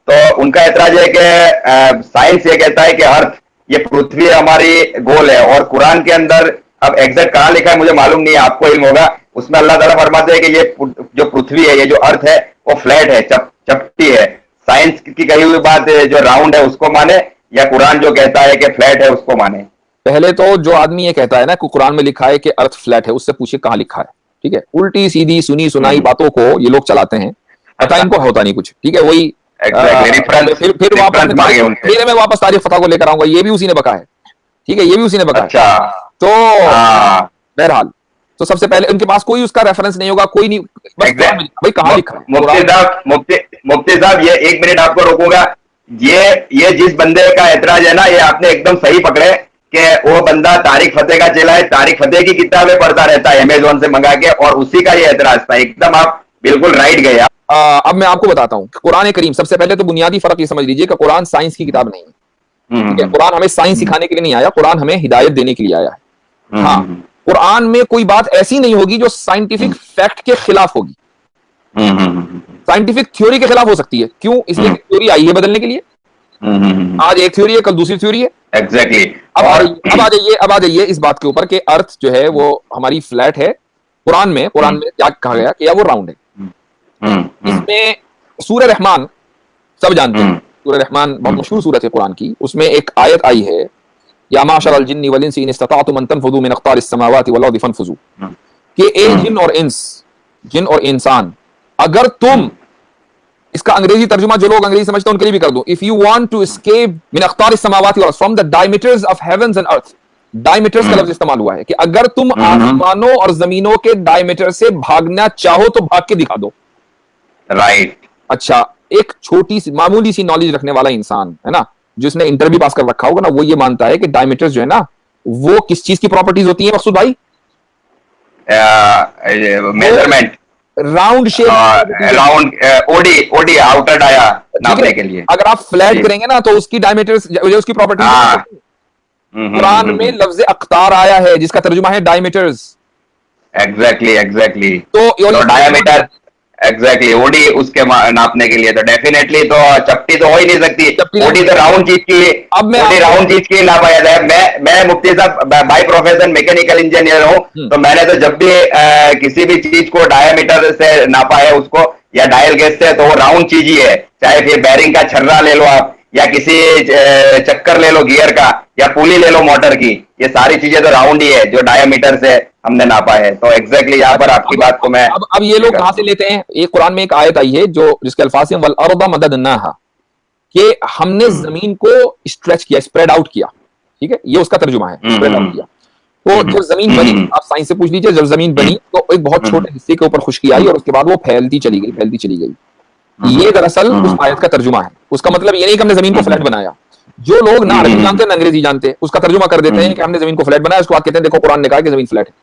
तो उनका एतराज है कि साइंस ये कहता है कि अर्थ, ये पृथ्वी हमारी गोल है, और कुरान के अंदर अब एग्जैक्ट कहाँ लिखा है मुझे मालूम नहीं है, आपको इल्म होगा। उसमें अल्लाह ताला फरमाते हैं कि ये जो पृथ्वी है, ये जो अर्थ है, वो फ्लैट है, चपटी है। साइंस की कही हुई बात जो राउंड है उसको माने, या कुरान जो कहता है कि फ्लैट है उसको माने? पहले तो जो आदमी ये कहता है ना कि कुरान में लिखा है कि अर्थ फ्लैट है, उससे पूछिए कहाँ लिखा है। ठीक है, उल्टी सीधी सुनी सुनाई बातों को ये लोग चलाते हैं, पता इनको होता नहीं कुछ। ठीक है, वही फिर मैं वापस तारीख फतह को लेकर आऊंगा, ये भी उसी ने बका है। ठीक है, ये भी उसी ने बका है। अच्छा, तो बहरहाल, तो सबसे पहले उनके पास कोई उसका रेफरेंस नहीं होगा, कोई नहीं, बस भाई कहाँ लिखा है। मुफ्ती साहब ये एक मिनट आपको रोकूंगा। ये जिस बंदे का एतराज है ना, ये आपने एकदम सही पकड़े कि वो बंदा तारिक फतेह का चेला है, तारिक फतेह की किताबें पढ़ता रहता है अमेजोन से मंगा के, और उसी का ये एतराज था। एकदम आप बिल्कुल राइट गए। अब मैं आपको बताता हूँ कुरान करीम, सबसे पहले तो बुनियादी फर्क ये समझ लीजिए कि कुरान साइंस की किताब नहीं है। ठीक है, कुरान हमें साइंस सिखाने के लिए नहीं आया, कुरान हमें हिदायत देने के लिए आया है। हाँ, कुरान में कोई बात ऐसी नहीं होगी जो साइंटिफिक फैक्ट के खिलाफ होगी। साइंटिफिक थ्योरी के खिलाफ हो सकती है, क्यों? इसलिए थ्योरी आई है बदलने के लिए। आज एक थ्योरी है, कल दूसरी थ्योरी है। एग्जैक्टली। अब आ जाइए इस बात के ऊपर कि अर्थ जो है वो हमारी फ्लैट है। कुरान में क्या कहा गया कि या वो राउंड है। इसमें सूरह रहमान सब जानते हैं, सूरह रहमान बहुत मशहूर सूरत है कुरान की। उसमें एक आयत आई है, या माशरल जिन्नि वल इंसी इन इस्तताअतुम अन तनफुज़ू मिन अक़तारिस समावाति वल अर्दि फनफुज़ू, कि ए जिन और इंसान, अगर तुम, इसका अंग्रेजी तर्जुमा जो लोग अंग्रेजी समझते हैं उनके लिए भी कर दूं, if you want to escape मिन अक़तारिस समावाति वल अर्द, from the diameters of heavens and earth. Diameters का लफ्ज इस्तेमाल हुआ है कि अगर तुम आसमानों और जमीनों के डायमीटर से भागना चाहो तो भाग के दिखा दो। राइट। अच्छा, एक छोटी सी मामूली सी नॉलेज रखने वाला इंसान है ना, जिसने इंटरव्यू पास कर रखा होगा ना, वो ये मानता है कि डायमीटर्स जो है ना, वो किस चीज की प्रॉपर्टीज होती है मकसूद भाई? Measurement, round shape, OD outer dia नापने के लिए। अगर आप फ्लैट करेंगे ना तो उसकी डायमीटर्स, उसकी प्रॉपर्टीज। कुरान में लफ्ज अख्तार आया है जिसका तर्जुमा है डायमीटर्स। एग्जैक्टली। तो डायमीटर, एग्जैक्टली, ओडी उसके नापने के लिए, तो डेफिनेटली तो चपटी तो हो ही नहीं सकती। ओडी तो राउंड चीज की, ओडी राउंड चीज की नापा जाता है। मैं मुफ्ती साहब बाय प्रोफेशन मैकेनिकल इंजीनियर हूँ, तो मैंने तो जब भी किसी भी चीज को डायमीटर से नापा है उसको, या डायल गेज से, तो वो राउंड चीज ही है। चाहे फिर बैरिंग का छर्रा ले लो आप, या किसी चक्कर ले लो गियर का, या पुली ले लो मोटर की, ये सारी चीजें तो राउंड ही है जो डायमीटर से हमने नापा है। तो एग्जैक्टली यहाँ पर आपकी बात को मैं अब ये लोग कहां से लेते हैं? एक कुरान में एक आयत आई है जो जिसके अल्फाज हैं, वल अर्द मददनाहा, कि हमने जमीन को स्ट्रेच किया, स्प्रेड आउट किया। ठीक है, ये उसका तर्जुमा है, स्प्रेड आउट किया। तो जब जमीन बनी, आप साइंस से पूछ लीजिए, जब जमीन बनी तो एक बहुत छोटे हिस्से के ऊपर खुश्की आई और उसके बाद वो फैलती चली गई। ये दरअसल उस आयत का तर्जुमा है। उसका मतलब ये नहीं कि हमने जमीन को फ्लैट बनाया। जो लोग ना अरबी जानते हैं ना अंग्रेजी जानते हैं, उसका तर्जुमा कर देते हैं कि हमने जमीन को फ्लैट बनाया, उसको बाद कहते हैं देखो कुरान ने कहा कि जमीन फ्लैट है।